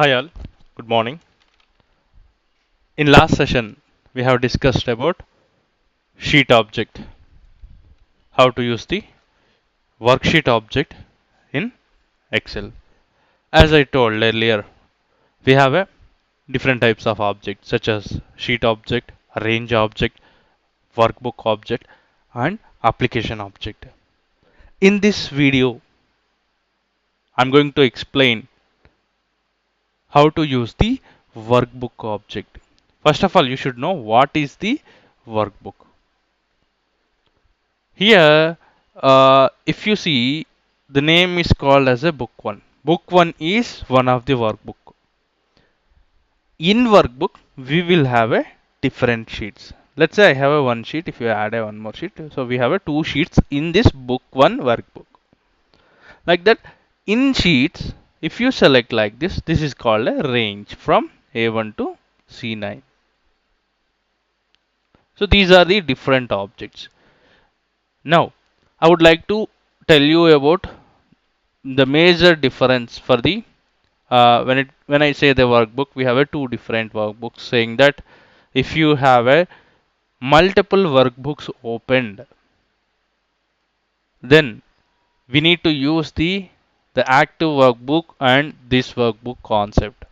Hi all, good morning. In last session, we have discussed about sheet object, how to use the worksheet object in Excel. As I told earlier, we have a different types of objects such as sheet object, range object, workbook object, and application object. In this video, I'm going to explain how to use the workbook object. First of all, you should know what is the workbook. Here, if you see, the name is called as a book 1. Book 1 is one of the workbook. In workbook, we will have a different sheets. Let's say I have a one sheet. If you add a one more sheet, so we have a two sheets in this book 1 workbook. Like that, in sheets, if you select like this is called a range from A1 to C9. So these are the different objects. Now, I would like to tell you about the major difference for the when I say the workbook, we have a two different workbooks saying that if you have a multiple workbooks opened, then we need to use the active workbook and this workbook concept.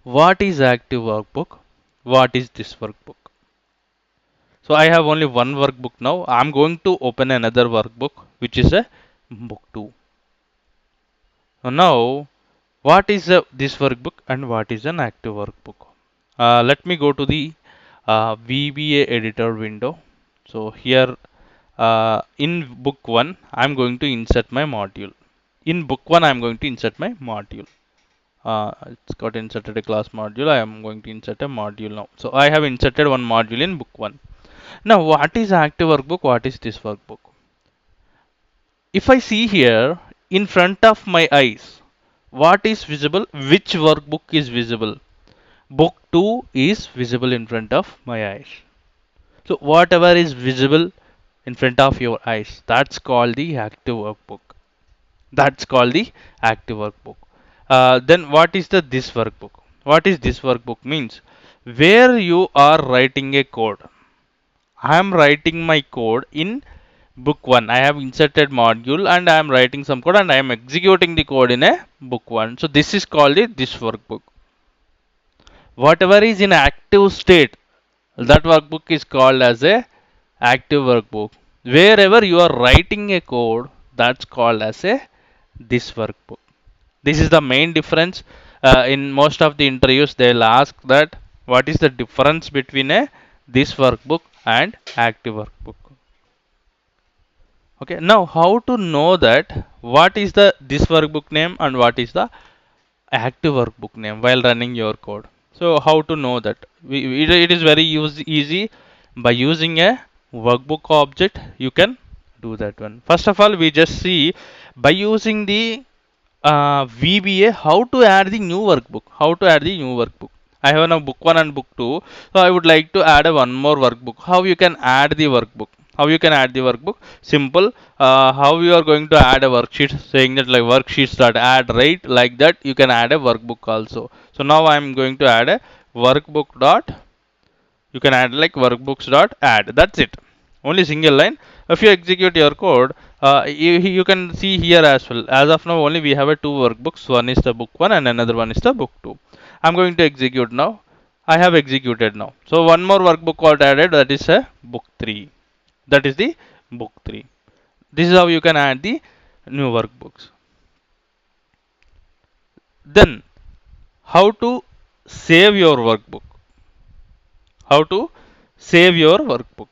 What is active workbook? What is this workbook? So I have only one workbook now. I'm going to open another workbook which is a book 2. Now, what is this workbook and what is an active workbook? Let me go to the VBA editor window. So here in book 1, I'm going to insert my module. In book 1, I'm going to insert my module. It's got inserted a class module. I am going to insert a module now. So I have inserted one module in book 1. Now, what is active workbook? What is this workbook? If I see here in front of my eyes, what is visible? Which workbook is visible? Book 2 is visible in front of my eyes. So whatever is visible in front of your eyes, that's called the active workbook. That's called the active workbook. Then what is this workbook? What is this workbook means? Where you are writing a code. I am writing my code in book 1. I have inserted module and I am writing some code and I am executing the code in a book 1. So this is called this workbook. Whatever is in active state, that workbook is called as a active workbook. Wherever you are writing a code, that's called as a this workbook. This is the main difference. In most of the interviews, they'll ask that what is the difference between a this workbook and active workbook. Okay, now how to know that what is the this workbook name and what is the active workbook name while running your code? So how to know that? It is very easy by using a workbook object. You can do that one. First of all, we just see by using the VBA how to add the new workbook. How to add the new workbook. I have now book 1 and book 2. So I would like to add a one more workbook. How you can add the workbook? How you can add the workbook? Simple. How you are going to add a worksheet? Saying that like worksheets dot add, right? Like that you can add a workbook also. So now I am going to add a workbook dot. You can add like workbooks dot add. That's it. Only single line. If you execute your code, you can see here as well. As of now, only we have a two workbooks. One is the book 1 and another one is the book 2. I'm going to execute now. I have executed now. So one more workbook got added, that is a book 3. That is the book 3. This is how you can add the new workbooks. Then how to save your workbook? How to save your workbook?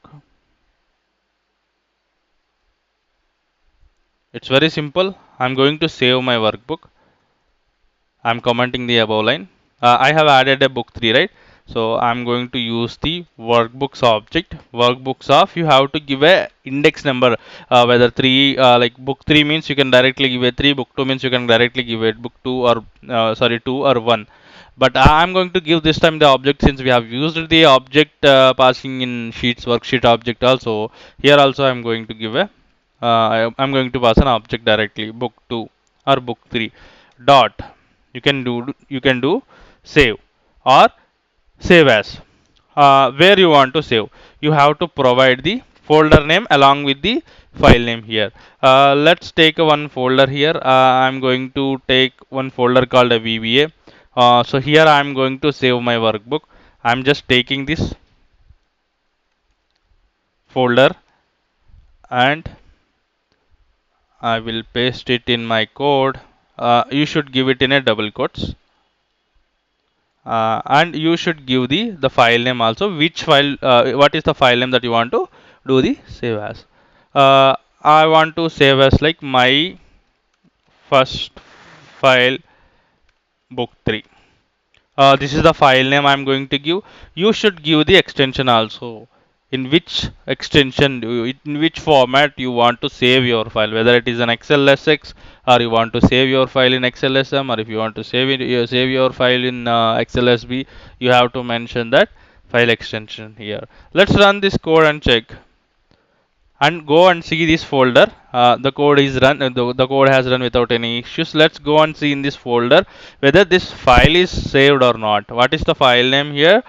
It's very simple. I'm going to save my workbook. I'm commenting the above line. I have added a book 3, right? So I'm going to use the workbooks object. Workbooks of, you have to give a index number, whether 3, like book 3 means you can directly give a 3, book 2 means you can directly give it book 2 or 2 or 1. But I'm going to give this time the object, since we have used the object passing in sheets worksheet object also. Here also I'm going to give a I'm going to pass an object directly, book 2 or book 3 dot. You can do save or save as. Where you want to save, you have to provide the folder name along with the file name here. Let's take one folder here. I'm going to take one folder called a VBA. So here I'm going to save my workbook. I'm just taking this folder and I will paste it in my code. You should give it in a double quotes. And you should give the file name also, which file, what is the file name that you want to do the save as. I want to save as like my first file book 3. This is the file name I'm going to give. You should give the extension also. In which extension, in which format you want to save your file, whether it is an XLSX or you want to save your file in XLSM, or if you want to save it, save your file in XLSB, you have to mention that file extension here. Let's run this code and check and go and see this folder. The code is run. The code has run without any issues. Let's go and see in this folder whether this file is saved or not. What is the file name here?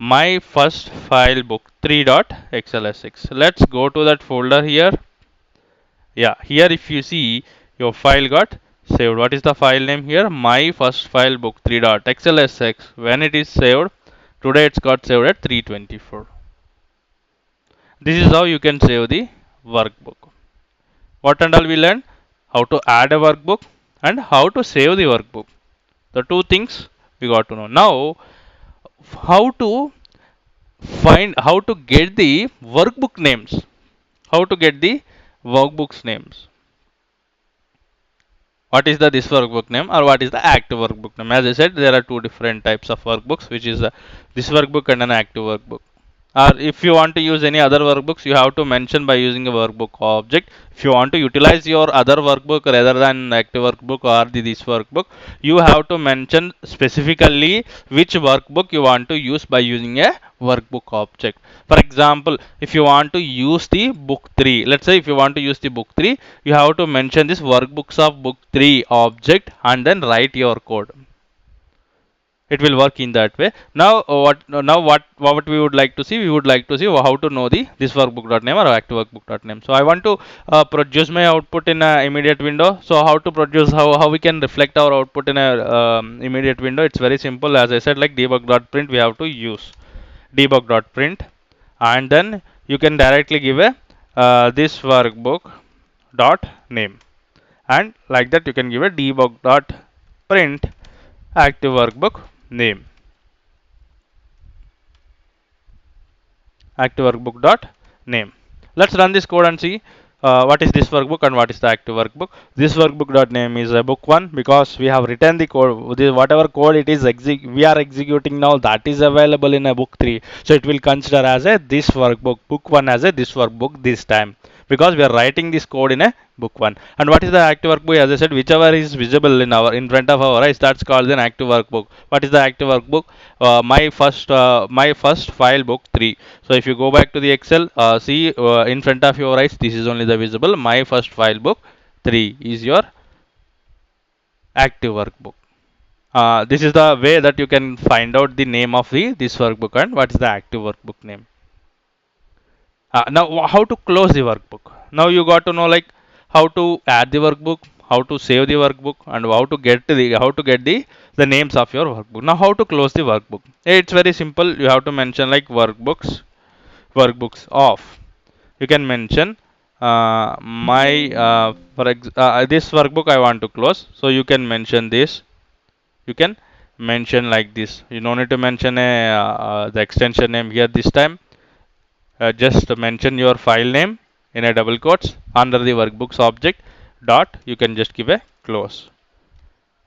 My first file book 3.xlsx. Let's go to that folder here. Yeah, here if you see your file got saved. What is the file name here? My first file book 3.xlsx. When it is saved, today it's got saved at 324. This is how you can save the workbook. What and all we learned? How to add a workbook and how to save the workbook. The two things we got to know. Now, how to how to get the workbook names. How to get the workbooks names. What is the this workbook name or what is the active workbook name? As I said, there are two different types of workbooks, which is this workbook and an active workbook. Or if you want to use any other workbooks, you have to mention by using a workbook object. If you want to utilize your other workbook rather than active workbook or this workbook, you have to mention specifically which workbook you want to use by using a workbook object. For example, if you want to use the book 3, let's say if you want to use the book 3, you have to mention this workbooks of book 3 object and then write your code. It will work in that way. Now what we would like to see, we would like to see how to know the this workbook.name or active workbook.name. So I want to produce my output in a immediate window. So how to produce, how we can reflect our output in a immediate window? It's very simple. As I said, like debug.print, we have to use debug.print, and then you can directly give a this workbook dot name, and like that you can give a debug.print active workbook name, active workbook dot name. Let's run this code and see what is this workbook and what is the active workbook. This workbook dot name is a book 1 because we have written the code. Whatever code it is we are executing now, that is available in a book 3. So it will consider as a this workbook, book 1 as a this workbook this time, because we are writing this code in a book 1. And what is the active workbook? As I said, whichever is visible in front of our eyes, that's called an active workbook. What is the active workbook? My first file book 3. So if you go back to the Excel, see in front of your eyes, this is only the visible. My first file book 3 is your active workbook. This is the way that you can find out the name of this workbook and what is the active workbook name. Now how to close the workbook? Now you got to know like how to add the workbook, how to save the workbook, and how to get the names of your workbook. Now how to close the workbook? It's very simple. You have to mention like workbooks off. You can mention my this workbook I want to close. So you can mention this. You can mention like this. You don't need to mention the extension name here this time. Just mention your file name in a double quotes under the workbooks object dot. You can just give a close,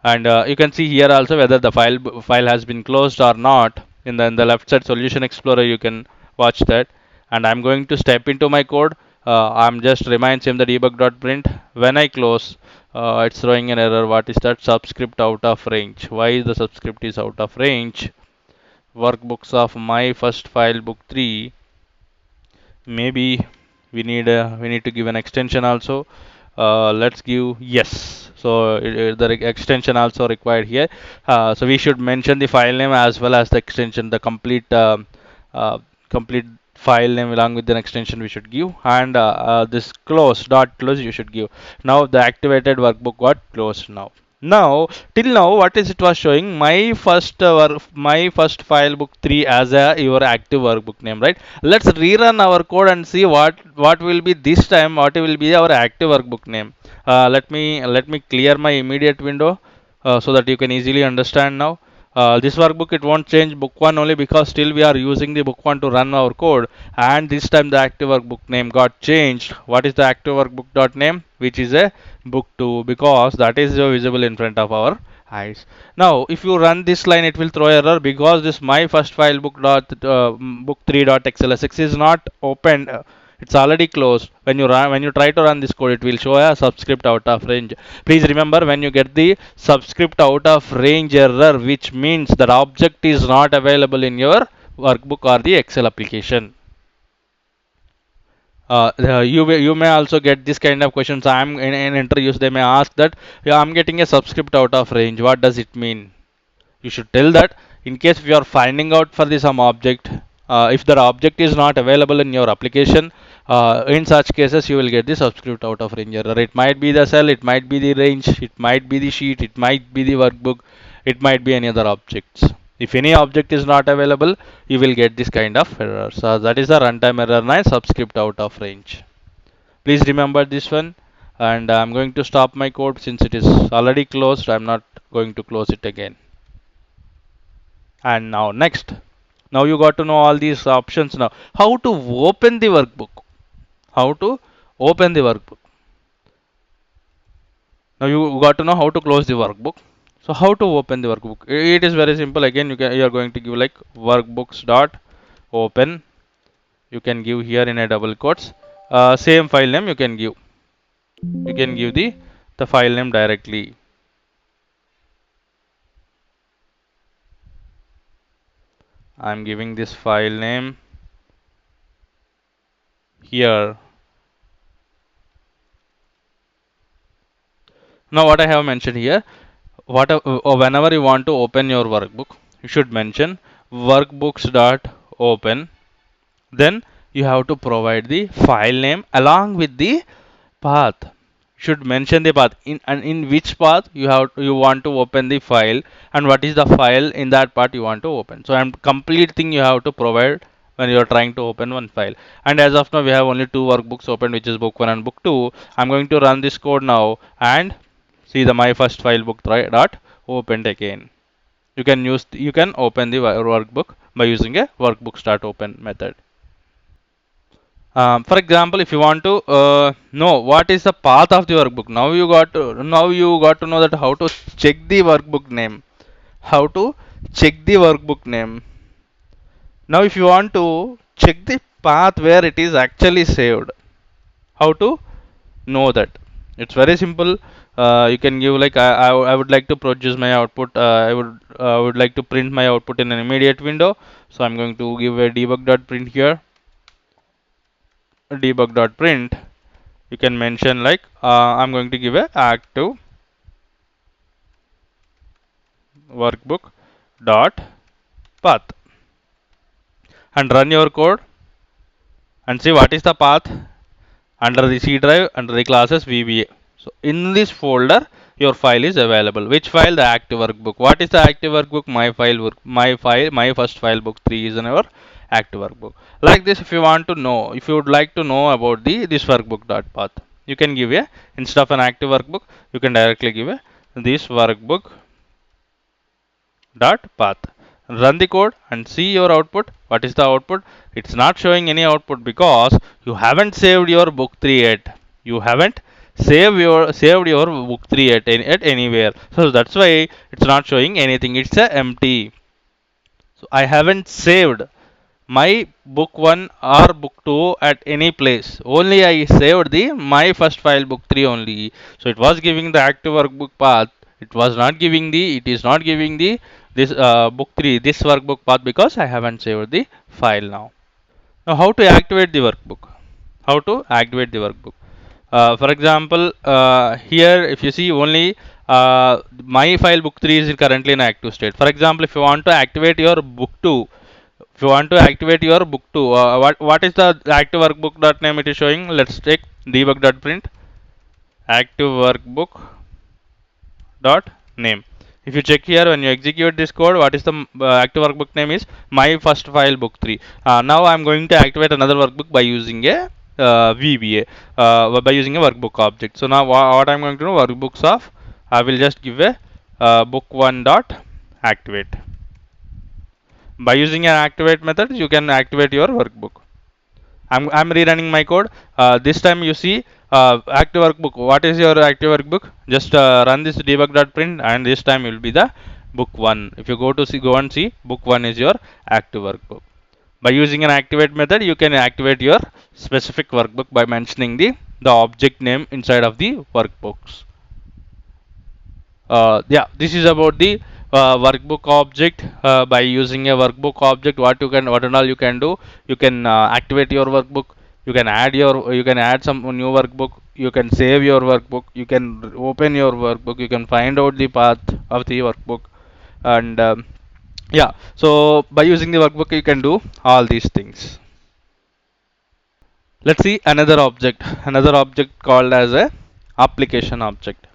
and you can see here also whether the file has been closed or not. In the left side solution explorer, you can watch that. And I'm going to step into my code. I'm just reminds him the debug.print. When I close, it's throwing an error. What is that? Subscript out of range. Why the subscript is out of range? Workbooks of my first file book 3. Maybe we need to give an extension also. Let's give yes. So the extension also required here. So we should mention the file name as well as the extension, the uh, complete file name along with an extension we should give, and this close you should give. Now the activated workbook got closed now. Now, till now, what is it was showing? My first file book 3 as a your active workbook name, right? Let's rerun our code and see what will be this time. What will be our active workbook name? Let me clear my immediate window so that you can easily understand now. This workbook it won't change book 1 only because still we are using the book 1 to run our code, and this time the active workbook name got changed. What is the active workbook dot name? Which is a book 2 because that is visible in front of our eyes. Now if you run this line it will throw error because this my first file book 3 dot xlsx is not opened. It's already closed. When you try to run this code, it will show a subscript out of range. Please remember when you get the subscript out of range error, which means that object is not available in your workbook or the Excel application. You may also get this kind of questions. I'm in interviews. They may ask that, yeah, I'm getting a subscript out of range. What does it mean? You should tell that in case if you are finding out for the some object, if the object is not available in your application, in such cases you will get the subscript out of range error. It might be the cell, it might be the range, it might be the sheet, it might be the workbook, it might be any other objects. If any object is not available, you will get this kind of error. So that is the runtime error 9, subscript out of range. Please remember this one, and I'm going to stop my code since it is already closed. I'm not going to close it again. And now next, now you got to know all these options. Now how to open the workbook, how to open the workbook. Now you got to know how to close the workbook. So how to open the workbook? It is very simple. Again, you are going to give like workbooks dot open. You can give here in a double quotes. Same file name you can give. You can give the file name directly. I'm giving this file name here. Now what I have mentioned here, whenever you want to open your workbook, you should mention workbooks dot open. Then you have to provide the file name along with the path. Should mention the path in which path you want to open the file, and what is the file in that part you want to open. So complete thing you have to provide when you are trying to open one file. And as of now we have only two workbooks open, which is book 1 and book 2. I'm going to run this code now and see the my first file book dot opened again. You can open the workbook by using a workbook start open method. For example, if you want to know what is the path of the workbook, now you got to know that how to check the workbook name. How to check the workbook name. Now, if you want to check the path where it is actually saved, how to know that? It's very simple. You can give like I would like to produce my output. I would like to print my output in an immediate window. So I'm going to give a debug.print here. Debug.print. You can mention like I'm going to give a active workbook dot path and run your code and see what is the path under the C drive under the classes VBA. So in this folder your file is available. Which file? The active workbook. What is the active workbook? My first file book 3 is in our active workbook. Like this, if you want to know, if you would like to know about the this workbook dot path, you can give a, instead of an active workbook, you can directly give a this workbook dot path. Run the code and see your output. What is the output? It's not showing any output because you haven't saved your book 3 yet. You haven't saved your book 3 at anywhere. So that's why it's not showing anything. It's a empty. So I haven't saved my book 1 or book 2 at any place. Only I saved the my first file book 3 only. So it was giving the active workbook path. It is not giving the this book 3, this workbook path because I haven't saved the file now. Now how to activate the workbook? How to activate the workbook? For example, here if you see only my file book 3 is currently in active state. For example, if you want to activate your book 2, if you want to activate your book 2, what is the active workbook dot name it is showing? Let's take debug dot print active workbook dot name. If you check here, when you execute this code, what is the active workbook name is my first file book 3. Now I'm going to activate another workbook by using a VBA, by using a workbook object. So now what I'm going to do, workbooks of, I will just give a book 1 dot activate. By using an activate method, you can activate your workbook. I'm rerunning my code. This time you see active workbook. What is your active workbook? Just run this debug.print, and this time will be the book 1. If you go and see, book 1 is your active workbook. By using an activate method, you can activate your specific workbook by mentioning the object name inside of the workbooks. Yeah, this is about the workbook object. By using a workbook object, what and all you can do, you can activate your workbook, you can add some new workbook, you can save your workbook, you can open your workbook, you can find out the path of the workbook, and yeah, so by using the workbook you can do all these things. Let's see another object called as a application object.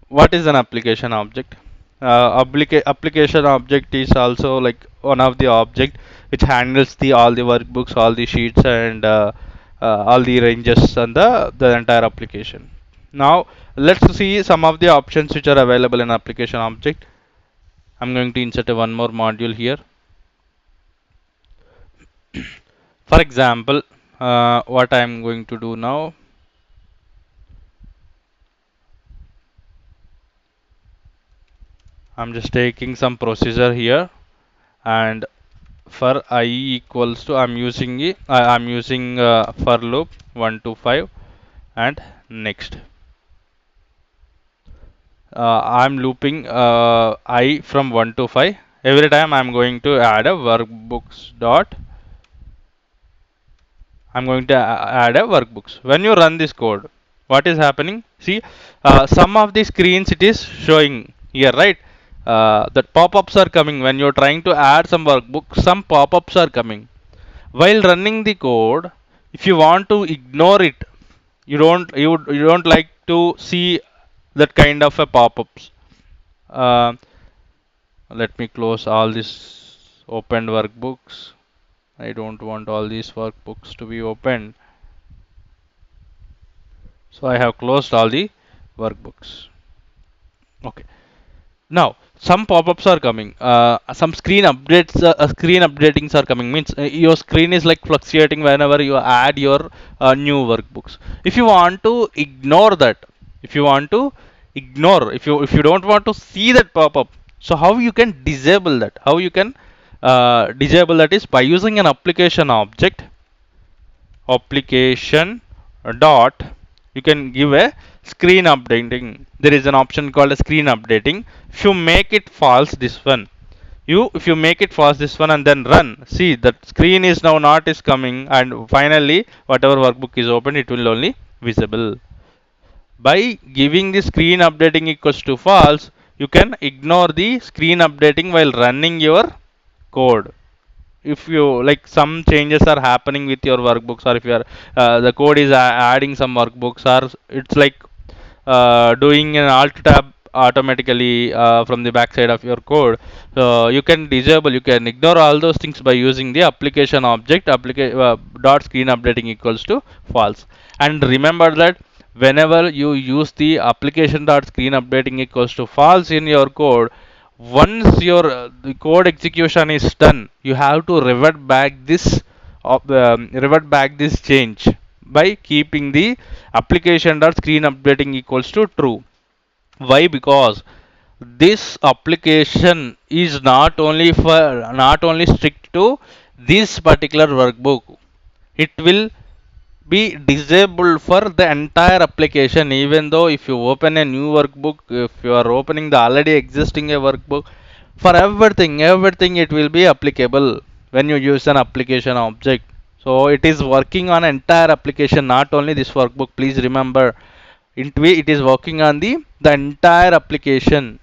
What is an application object? Application object is also like one of the object which handles the all the workbooks, all the sheets, and all the ranges and the entire application. Now let's see some of the options which are available in application object. I'm going to insert one more module here. For example, what I'm going to do now, I'm just taking some procedure here, and for I equals to, I'm using for loop 1 to 5 and next. I'm looping I from 1 to 5. Every time I'm going to add a workbooks dot. I'm going to add a workbooks. When you run this code, what is happening? See, some of the screens it is showing here, right? That pop-ups are coming when you're trying to add some workbooks. Some pop-ups are coming while running the code. If you want to ignore it, you don't like to see that kind of a pop-ups. Uh, Let me close all these opened workbooks. I don't want all these workbooks to be opened. So I have closed all the workbooks. Okay. Now some pop-ups are coming. Some screen updatings are coming. Means your screen is like fluctuating whenever you add your new workbooks. If you want to ignore that, if you want to if you don't want to see that pop-up, so how you can disable that? How you can disable that is by using an application object. Application dot, you can give a screen updating. There is an option called a screen updating. If you make it false, this one, if you make it false, this one, and then run, see that screen is now not is coming, and finally whatever workbook is open, it will only visible. By giving the screen updating equals to false, you can ignore the screen updating while running your code. If you like, some changes are happening with your workbooks, or if you are the code is adding some workbooks, or it's like doing an alt tab automatically from the backside of your code, so you can ignore all those things by using the application object dot screen updating equals to false. And remember that whenever you use the application dot screen updating equals to false in your code, once your the code execution is done, you have to revert back this change by keeping the application dot screen updating equals to true. Why? Because this application is not only strict to this particular workbook, it will be disabled for the entire application. Even though if you open a new workbook, if you are opening the already existing a workbook, for everything it will be applicable when you use an application object. So it is working on entire application, not only this workbook. Please remember, it is working on the entire application.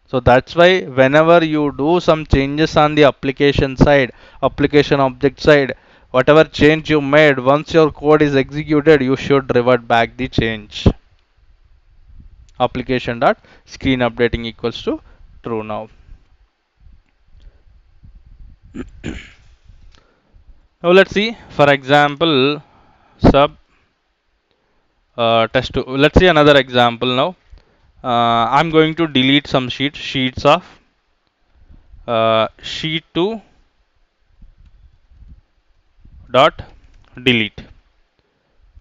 So that's why whenever you do some changes on the application side, application object side, whatever change you made, once your code is executed, you should revert back the change. Application dot screen updating equals to true now. Now let's see, for example, sub test 2. Let's see another example now. I'm going to delete some sheets of sheet 2 dot delete.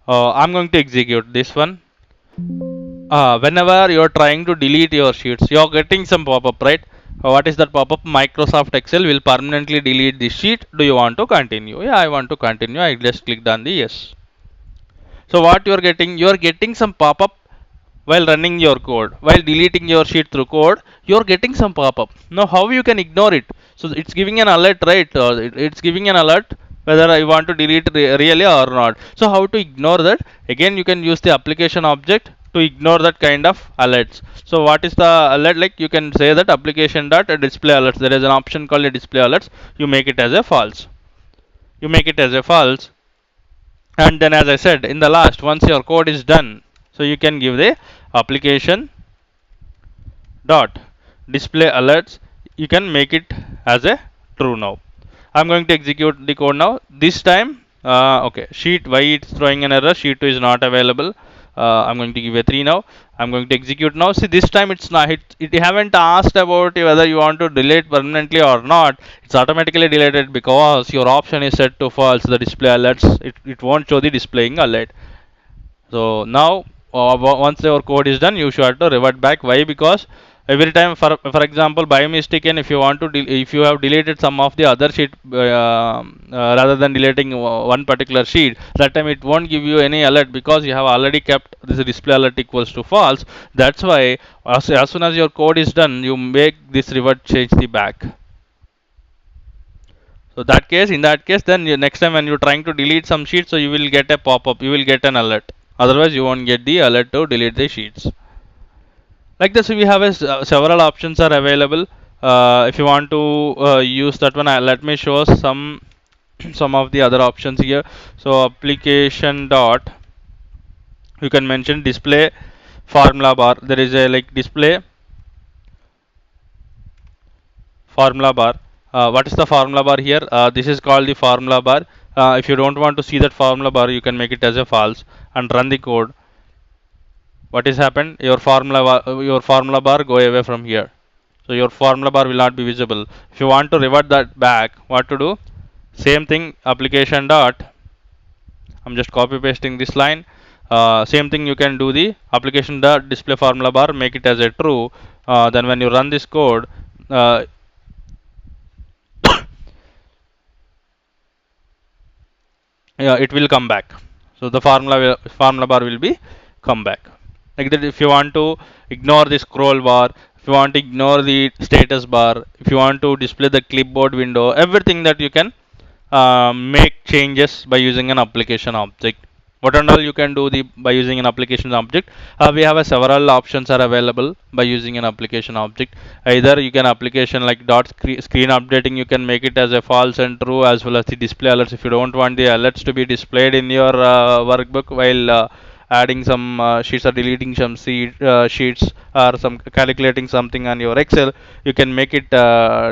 I'm going to execute this one. Whenever you're trying to delete your sheets, you're getting some pop-up, right? What is that pop-up? Microsoft Excel will permanently delete the sheet. Do you want to continue? Yeah, I want to continue. I just clicked on the yes. So what you are getting some pop-up while running your code. While deleting your sheet through code, you are getting some pop-up. Now how you can ignore it? So it's giving an alert, right? It's giving an alert whether I want to delete really or not. So how to ignore that? Again, you can use the application object to ignore that kind of alerts. So what is the alert? Like you can say that application dot display alerts. There is an option called a display alerts. You make it as a false. You make it as a false, and then as I said in the last, once your code is done, so you can give the application dot display alerts. You can make it as a true now. I'm going to execute the code now. This time, okay, sheet, why it's throwing an error? Sheet 2 is not available. I'm going to give a 3 now. I'm going to execute now. See, this time it's not, it haven't asked about whether you want to delete permanently or not. It's automatically deleted because your option is set to false. The display alerts, it won't show the displaying alert. So now, once your code is done, you should have to revert back. Why? Because every time, for example, by mistake, and if you want to, if you have deleted some of the other sheet rather than deleting one particular sheet, that time it won't give you any alert because you have already kept this display alert equals to false. That's why as soon as your code is done, you make this revert change the back. So in that case, then next time when you're trying to delete some sheets, so you will get a pop-up, you will get an alert. Otherwise, you won't get the alert to delete the sheets. Like this, we have several options are available. If you want to use that one, let me show some of the other options here. So application dot, you can mention display formula bar. There is a like display formula bar. What is the formula bar here? This is called the formula bar. If you don't want to see that formula bar, you can make it as a false and run the code. What is happened? Your formula bar go away from here. So your formula bar will not be visible. If you want to revert that back, what to do? Same thing. Application dot. I'm just copy pasting this line. Same thing you can do the application dot display formula bar. Make it as a true. Then when you run this code, uh, yeah, it will come back. So the formula bar will be come back. Like that, if you want to ignore the scroll bar, if you want to ignore the status bar, if you want to display the clipboard window, everything that you can make changes by using an application object. What and all you can do by using an application object? We have several options are available by using an application object. Either you can application like screen updating, you can make it as a false and true, as well as the display alerts. If you don't want the alerts to be displayed in your workbook while adding some sheets or deleting some sheets or some calculating something on your Excel, you can make it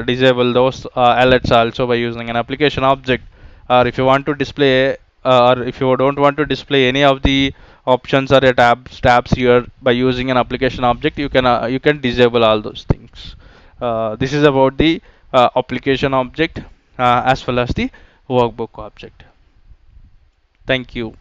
disable those alerts also by using an application object. Or if you want to display or if you don't want to display any of the options or tabs here by using an application object, you can disable all those things. This is about the application object as well as the workbook object. Thank you.